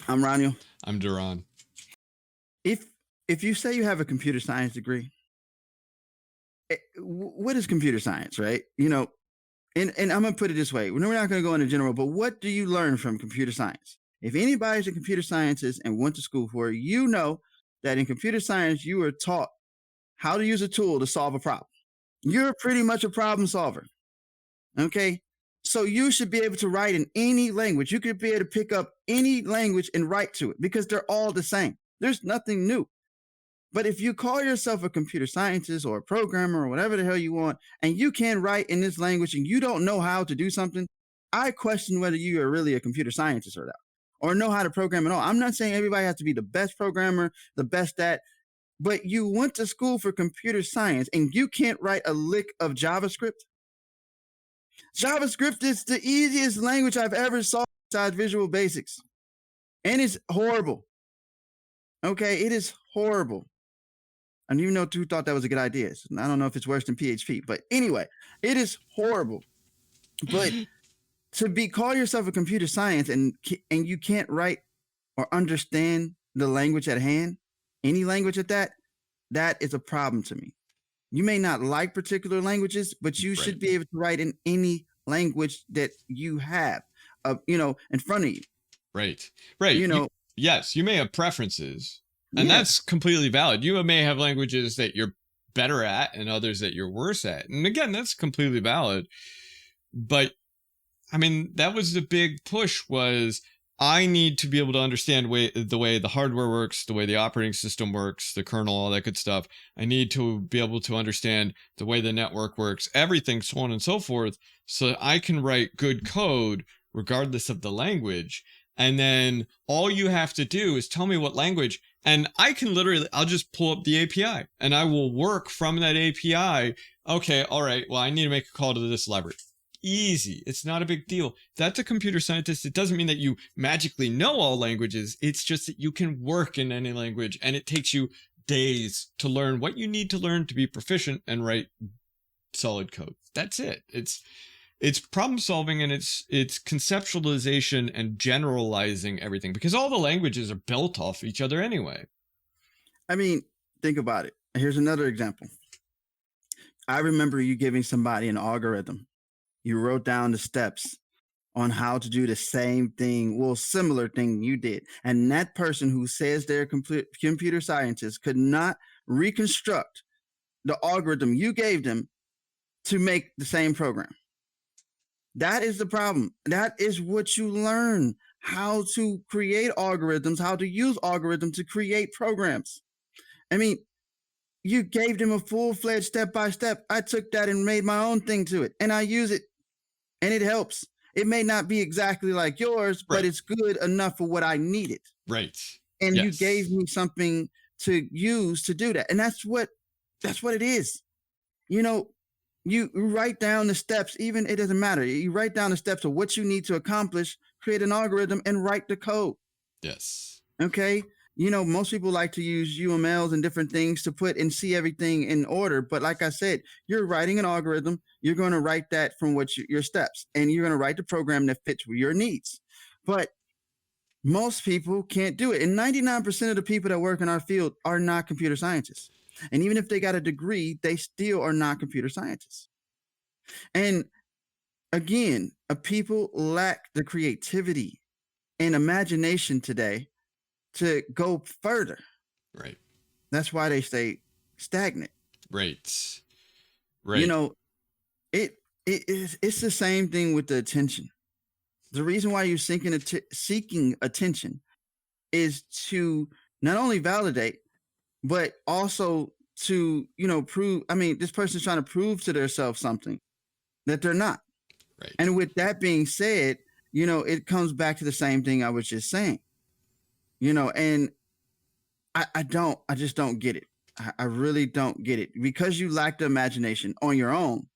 I'm Roniel. I'm DaRon. If if you say you have a computer science degree, what is computer science, right? And I'm gonna put it this way: we're not gonna go into general, but what do you learn from computer science? If anybody's a computer scientist and went to school for it, you know that in computer science you are taught how to use a tool to solve a problem. You're pretty much a problem solver. Okay. So you should be able to write in any language. You could be able to pick up any language and write to it because they're all the same. There's nothing new. But if you call yourself a computer scientist or a programmer or whatever the hell you want, and you can write in this language and you don't know how to do something, I question whether you are really a computer scientist or not, or know how to program at all. I'm not saying everybody has to be the best programmer, the best at, but you went to school for computer science and you can't write a lick of JavaScript. JavaScript is the easiest language I've ever saw besides Visual Basics. And it's horrible. Okay, it is horrible. And you know who thought that was a good idea. So I don't know if it's worse than PHP, but anyway, it is horrible. But to call yourself a computer science and you can't write or understand the language at hand, any language at that is a problem to me. You may not like particular languages, but you should be able to write in any language that you have, in front of you. Right. Yes, you may have preferences, and that's completely valid. You may have languages that you're better at and others that you're worse at. And again, that's completely valid. But I mean, that was the big push, was I need to be able to understand the way the hardware works, the way the operating system works, the kernel, all that good stuff. I need to be able to understand the way the network works, everything, so on and so forth, so that I can write good code regardless of the language. And then all you have to do is tell me what language, and I'll just pull up the API and I will work from that API. Okay, all right, well, I need to make a call to this library. Easy. It's not a big deal. That's a computer scientist. It doesn't mean that you magically know all languages. It's just that you can work in any language, and it takes you days to learn what you need to learn to be proficient and write solid code. That's it. It's problem solving, and it's conceptualization and generalizing everything, because all the languages are built off each other anyway. I mean, think about it. Here's another example. I remember you giving somebody an algorithm. You wrote down the steps on how to do the same thing, well, similar thing you did. And that person who says they're a computer scientist could not reconstruct the algorithm you gave them to make the same program. That is the problem. That is what you learn, how to create algorithms, how to use algorithms to create programs. I mean, you gave them a full-fledged step-by-step. I took that and made my own thing to it, and I use it. And it helps. It may not be exactly like yours, but it's good enough for what I needed. Right. And you gave me something to use to do that. And that's what it is. You write down the steps, even it doesn't matter. You write down the steps of what you need to accomplish, create an algorithm, and write the code. Yes. Okay. Most people like to use UMLs and different things to put and see everything in order. But like I said, you're writing an algorithm. You're going to write that from your steps, and you're going to write the program that fits your needs. But most people can't do it. And 99% of the people that work in our field are not computer scientists. And even if they got a degree, they still are not computer scientists. And again, people lack the creativity and imagination today to go further. Right. That's why they stay stagnant. Right. It's the same thing with the attention. The reason why you're seeking attention is to not only validate, but also to, prove. I mean, this person's trying to prove to themselves something that they're not. Right. And with that being said, it comes back to the same thing I was just saying. And I just don't get it. I really don't get it. Because you lack the imagination on your own,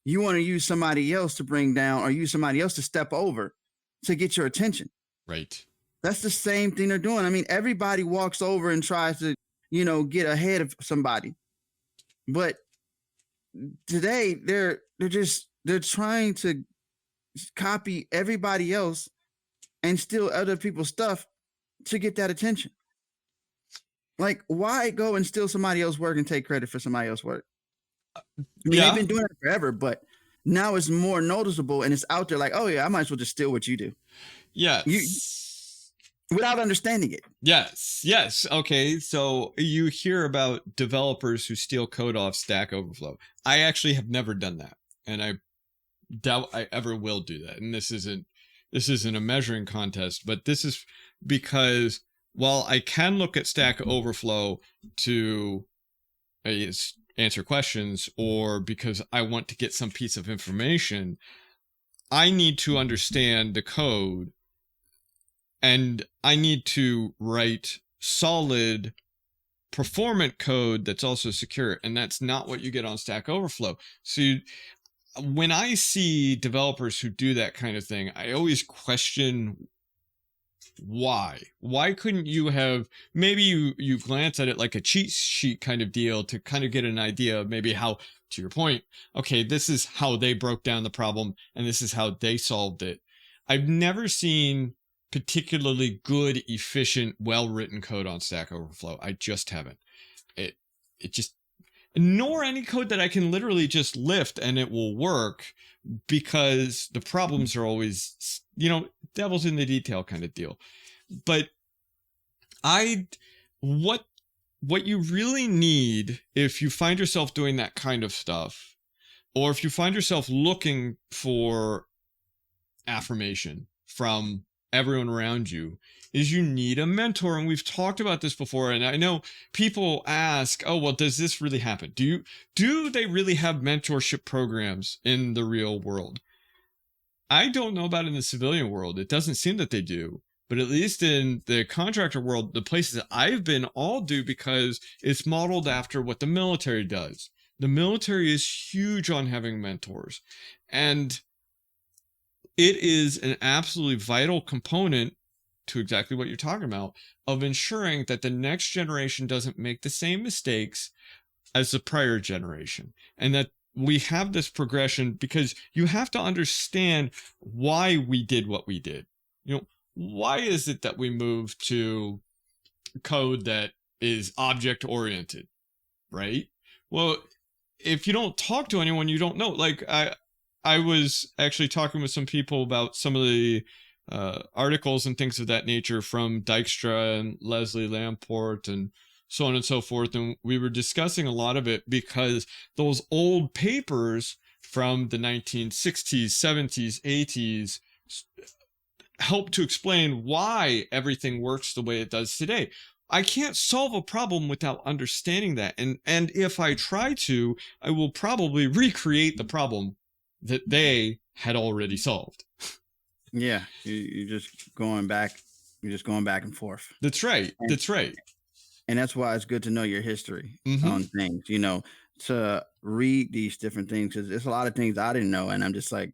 you want to use somebody else to bring down, or use somebody else to step over to get your attention. Right. That's the same thing they're doing. I mean, everybody walks over and tries to, get ahead of somebody. But today they're trying to copy everybody else and steal other people's stuff to get that attention. Like, why go and steal somebody else's work and take credit for somebody else's work? I mean, they've been doing it forever, but now it's more noticeable and it's out there like, oh yeah, I might as well just steal what you do. Yes. Without understanding it. Yes. Okay. So you hear about developers who steal code off Stack Overflow. I actually have never done that. And I doubt I ever will do that. And this isn't a measuring contest, but this is because while I can look at Stack Overflow to answer questions, or because I want to get some piece of information, I need to understand the code and I need to write solid performant code that's also secure. And that's not what you get on Stack Overflow. So when I see developers who do that kind of thing, I always question why couldn't you have, maybe you glance at it like a cheat sheet kind of deal to kind of get an idea of maybe how, to your point, okay, this is how they broke down the problem and this is how they solved it. I've never seen particularly good, efficient, well-written code on Stack Overflow. I just haven't. It just, nor any code that I can literally just lift and it will work, because the problems are always, devil's in the detail kind of deal. But what you really need, if you find yourself doing that kind of stuff, or if you find yourself looking for affirmation from everyone around you, is you need a mentor. And we've talked about this before. And I know people ask, oh, well, does this really happen? Do they really have mentorship programs in the real world? I don't know about in the civilian world. It doesn't seem that they do. But at least in the contractor world, the places that I've been all do, because it's modeled after what the military does. The military is huge on having mentors. And it is an absolutely vital component to exactly what you're talking about, of ensuring that the next generation doesn't make the same mistakes as the prior generation. And that we have this progression, because you have to understand why we did what we did. Why is it that we moved to code that is object oriented, right? Well, if you don't talk to anyone, you don't know. Like I was actually talking with some people about some of the articles and things of that nature from Dijkstra and Leslie Lamport and so on and so forth. And we were discussing a lot of it because those old papers from the 1960s, 70s, 80s help to explain why everything works the way it does today. I can't solve a problem without understanding that. And if I try to, I will probably recreate the problem that they had already solved. Yeah, you're just going back. You're just going back and forth. That's right. That's right. And that's why it's good to know your history on things, to read these different things, because there's a lot of things I didn't know. And I'm just like,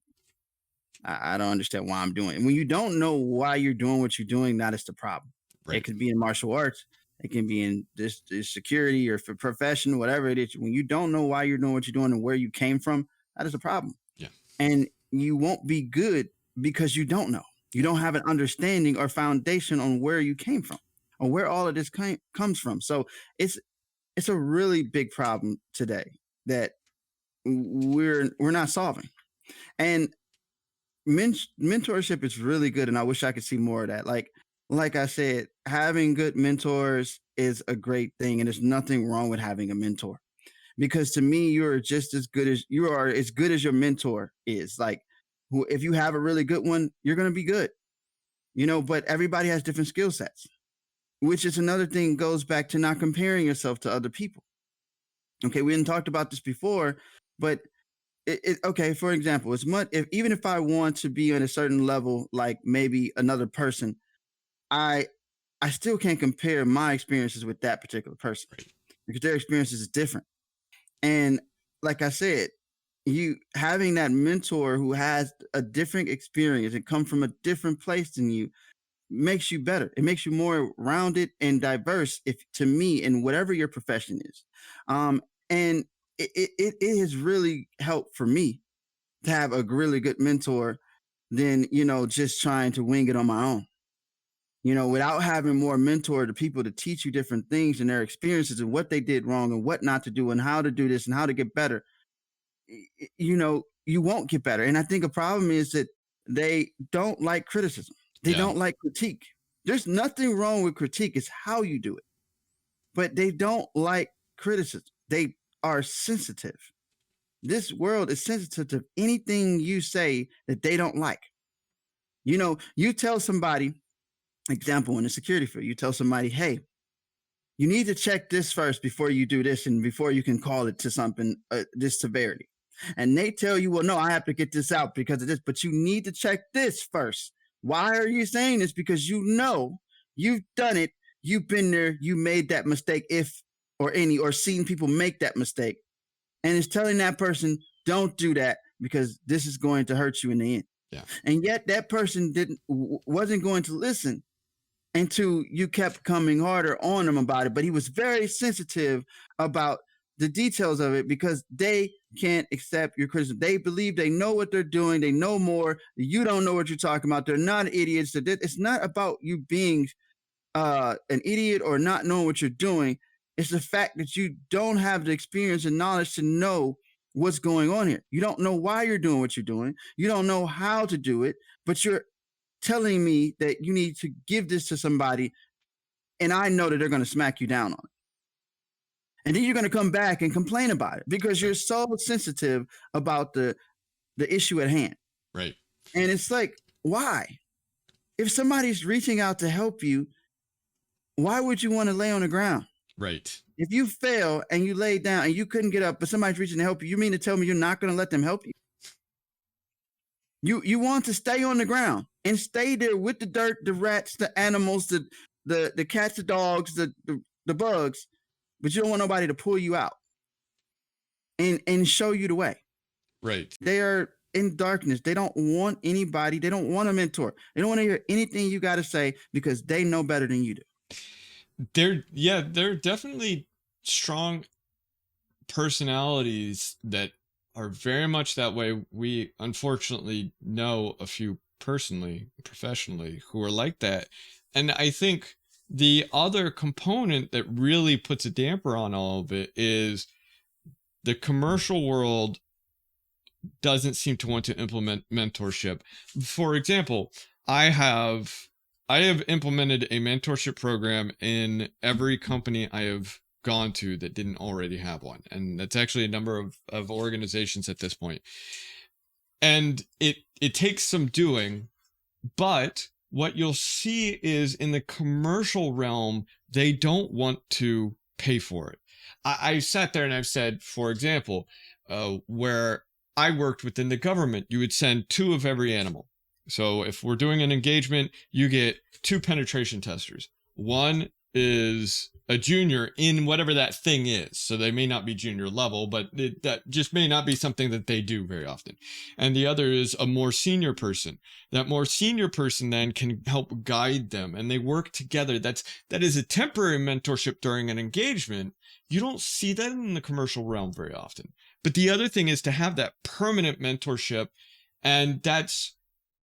I don't understand why I'm doing it. And when you don't know why you're doing what you're doing, that is the problem. Right. It could be in martial arts. It can be in this security or for profession, whatever it is. When you don't know why you're doing what you're doing and where you came from, that is a problem. Yeah. And you won't be good because you don't know. You don't have an understanding or foundation on where you came from or where all of this comes from. So it's a really big problem today that we're not solving. And mentorship is really good, and I wish I could see more of that. Like I said, having good mentors is a great thing, and there's nothing wrong with having a mentor, because to me, you're just as good as your mentor is. Like, if you have a really good one, you're going to be good, but everybody has different skill sets, which is another thing, goes back to not comparing yourself to other people. Okay. We hadn't talked about this before, but okay. For example, even if I want to be on a certain level, like maybe another person, I still can't compare my experiences with that particular person, because their experiences is different. And like I said, you having that mentor who has a different experience and come from a different place than you makes you better. It makes you more rounded and diverse, to me, in whatever your profession is. And it has really helped for me to have a really good mentor than, just trying to wing it on my own. without having more mentor to people to teach you different things and their experiences and what they did wrong and what not to do and how to do this and how to get better, you won't get better. And I think a problem is that they don't like criticism. They Yeah. don't like critique. There's nothing wrong with critique. It's how you do it. But they don't like criticism. They are sensitive. This world is sensitive to anything you say that they don't like. You tell somebody, example in the security field, you tell somebody, hey, you need to check this first before you do this and before you can call it to something, this severity. And they tell you, well, no, I have to get this out because of this, but you need to check this first. Why are you saying this? Because you've done it, you've been there, you made that mistake, if or any, or seen people make that mistake. And it's telling that person, don't do that because this is going to hurt you in the end. Yeah. And yet that person wasn't going to listen until you kept coming harder on him about it. But he was very sensitive about the details of it because they can't accept your criticism. They believe they know what they're doing. They know more. You don't know what you're talking about. They're not idiots. It's not about you being an idiot or not knowing what you're doing. It's the fact that you don't have the experience and knowledge to know what's going on here. You don't know why you're doing what you're doing. You don't know how to do it, but you're telling me that you need to give this to somebody, and I know that they're going to smack you down on it. And then you're going to come back and complain about it because you're so sensitive about the issue at hand. Right. And it's like, why? If somebody's reaching out to help you, why would you want to lay on the ground? Right. If you fail and you lay down and you couldn't get up, but somebody's reaching to help you, you mean to tell me you're not going to let them help you? You want to stay on the ground and stay there with the dirt, the rats, the animals, the cats, the dogs, the bugs, but you don't want nobody to pull you out and show you the way. Right. They are in darkness. They don't want anybody. They don't want a mentor. They don't want to hear anything you got to say because they know better than you do. They're definitely strong personalities that are very much that way. We unfortunately know a few personally, professionally, who are like that. And I think the other component that really puts a damper on all of it is the commercial world doesn't seem to want to implement mentorship. For example, I have implemented a mentorship program in every company I have gone to that didn't already have one. And that's actually a number of organizations at this point. And it takes some doing, but what you'll see is in the commercial realm, they don't want to pay for it. I sat there and I've said, for example, where I worked within the government, you would send 2 of every animal. So if we're doing an engagement, you get 2 penetration testers. One is a junior in whatever that thing is. So they may not be junior level, but that just may not be something that they do very often. And the other is a more senior person. That more senior person then can help guide them and they work together. That is a temporary mentorship during an engagement. You don't see that in the commercial realm very often. But the other thing is to have that permanent mentorship,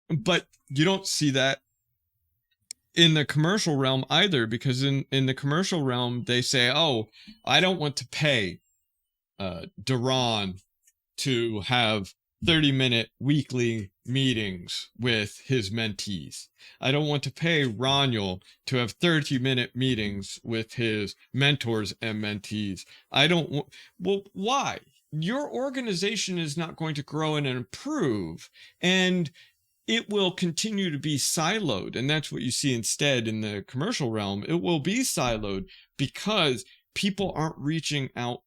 but you don't see that in the commercial realm either, because in the commercial realm, they say, oh, I don't want to pay DaRon to have 30-minute weekly meetings with his mentees. I don't want to pay Roniel to have 30-minute meetings with his mentors and mentees. Well, why? Your organization is not going to grow and improve, and it will continue to be siloed. And that's what you see instead in the commercial realm. It will be siloed because people aren't reaching out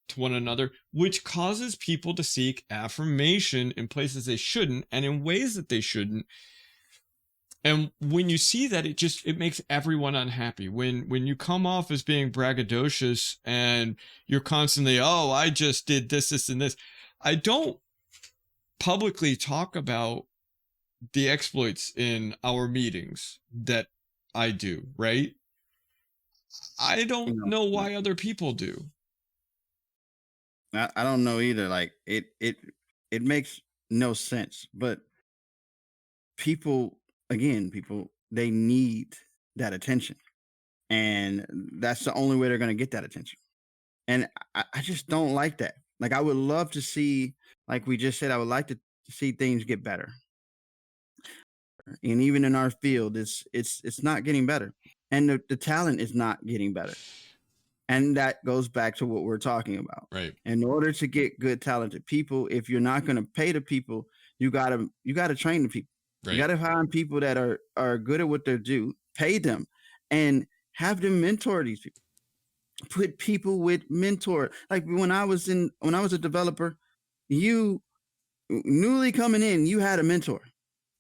to one another, which causes people to seek affirmation in places they shouldn't and in ways that they shouldn't. And when you see that, it makes everyone unhappy. When you come off as being braggadocious and you're constantly, oh, I just did this, this, and this. I don't publicly talk about the exploits in our meetings that I do, right? I don't know why other people do. I don't know either. Like it makes no sense. But people, they need that attention. And that's the only way they're going to get that attention. And I just don't like that. Like, I would love to see, like we just said, I would like to see things get better. And even in our field, it's not getting better. And the talent is not getting better. And that goes back to what we're talking about. Right. In order to get good, talented people, if you're not going to pay the people, you gotta train the people. Right. You gotta find people that are good at what they do, pay them, and have them mentor these people. Put people with mentor. Like when I was a developer, you newly coming in, you had a mentor.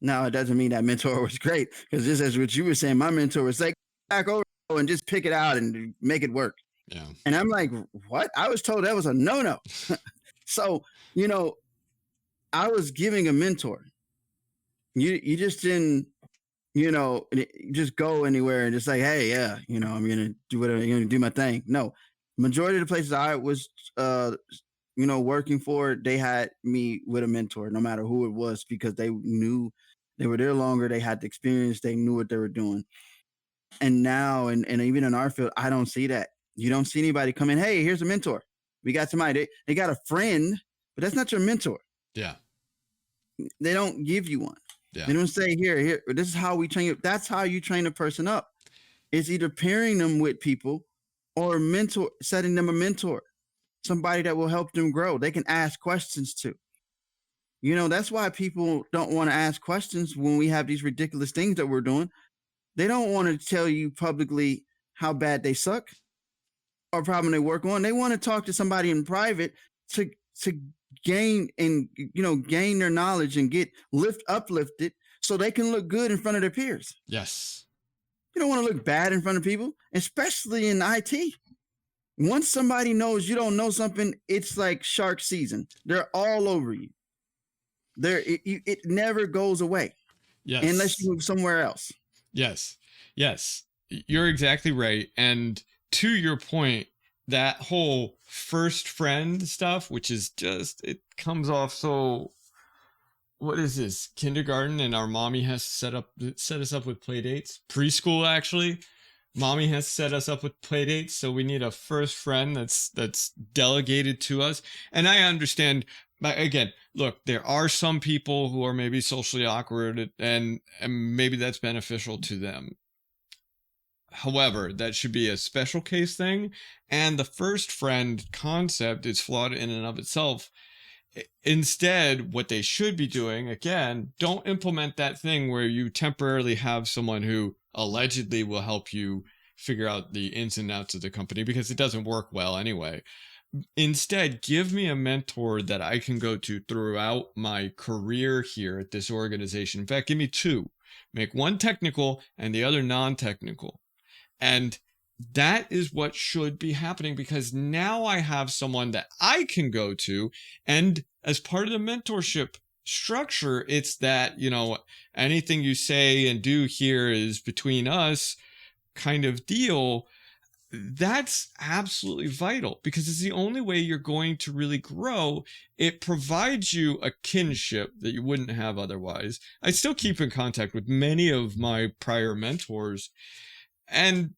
Now it doesn't mean that mentor was great, because just as what you were saying, my mentor was like, back over and just pick it out and make it work. Yeah. And I'm like, what? I was told that was a no-no. So, I was giving a mentor. You just didn't, just go anywhere and just like, hey, yeah, I'm going to do whatever, I'm going to do my thing. No, majority of the places I was, working for, they had me with a mentor, no matter who it was, because they knew they were there longer. They had the experience. They knew what they were doing. And now, and even in our field, I don't see that. You don't see anybody come in, hey, here's a mentor. We got somebody, they got a friend, but that's not your mentor. Yeah. They don't give you one. Yeah. They don't say, here, this is how we train you. That's how you train a person up. It's either pairing them with people or setting them a mentor, somebody that will help them grow. They can ask questions to. That's why people don't want to ask questions when we have these ridiculous things that we're doing. They don't want to tell you publicly how bad they suck or problem they work on. They want to talk to somebody in private to gain their knowledge and get uplifted so they can look good in front of their peers. Yes. You don't want to look bad in front of people, especially in IT. Once somebody knows you don't know something, it's like shark season. They're all over you. It never goes away. Yes. Unless you move somewhere else. Yes. Yes. You're exactly right. And to your point, that whole first friend stuff, which is just, it comes off so, what is this, kindergarten, and our mommy has set us up with play dates. Preschool, actually. Mommy has set us up with play dates, so we need a first friend that's delegated to us. And I understand, but again, look, there are some people who are maybe socially awkward, and maybe that's beneficial to them. However, that should be a special case thing, and the first friend concept is flawed in and of itself. Instead, what they should be doing, again, don't implement that thing where you temporarily have someone who allegedly will help you figure out the ins and outs of the company, because it doesn't work well anyway. Instead, give me a mentor that I can go to throughout my career here at this organization. In fact, give me two. Make one technical and the other non-technical. And that is what should be happening, because now I have someone that I can go to. And as part of the mentorship structure, it's that, anything you say and do here is between us kind of deal. That's absolutely vital, because it's the only way you're going to really grow. It provides you a kinship that you wouldn't have otherwise. I still keep in contact with many of my prior mentors, and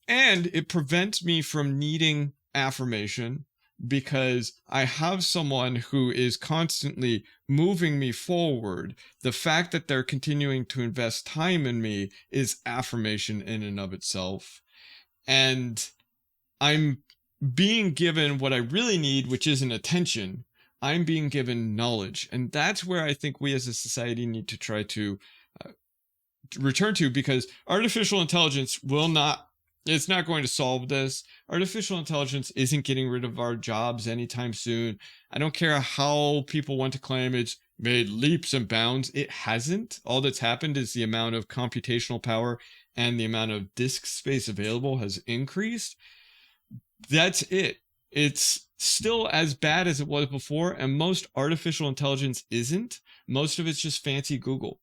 it prevents me from needing affirmation, because I have someone who is constantly moving me forward. The fact that they're continuing to invest time in me is affirmation in and of itself. And I'm being given what I really need, which isn't attention. I'm being given knowledge. And that's where I think we as a society need to try to return to, because artificial intelligence it's not going to solve this. Artificial intelligence isn't getting rid of our jobs anytime soon. I don't care how people want to claim it's made leaps and bounds. It hasn't. All that's happened is the amount of computational power and the amount of disk space available has increased. That's it. It's still as bad as it was before, and most artificial intelligence isn't. Most of it's just fancy Google.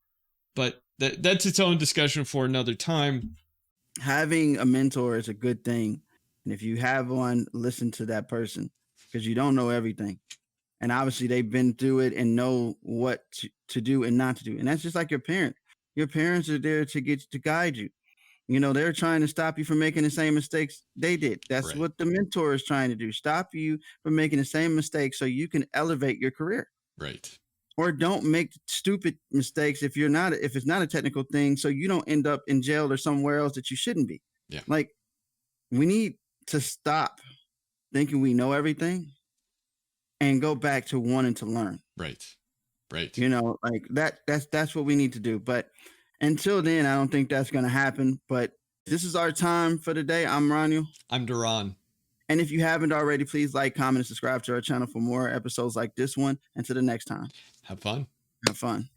But that's its own discussion for another time. Having a mentor is a good thing. And if you have one, listen to that person, because you don't know everything. And obviously they've been through it and know what to do and not to do. And that's just like your parent. Your parents are there to guide you. They're trying to stop you from making the same mistakes they did. That's what the mentor is trying to do. Stop you from making the same mistakes so you can elevate your career. Right. Or don't make stupid mistakes if it's not a technical thing, so you don't end up in jail or somewhere else that you shouldn't be. Yeah. Like, we need to stop thinking we know everything and go back to wanting to learn. Right. Right. Like that's what we need to do. But until then, I don't think that's going to happen. But this is our time for today. I'm Roniel. I'm DaRon. And if you haven't already, please like, comment, and subscribe to our channel for more episodes like this one. Until the next time. Have fun. Have fun.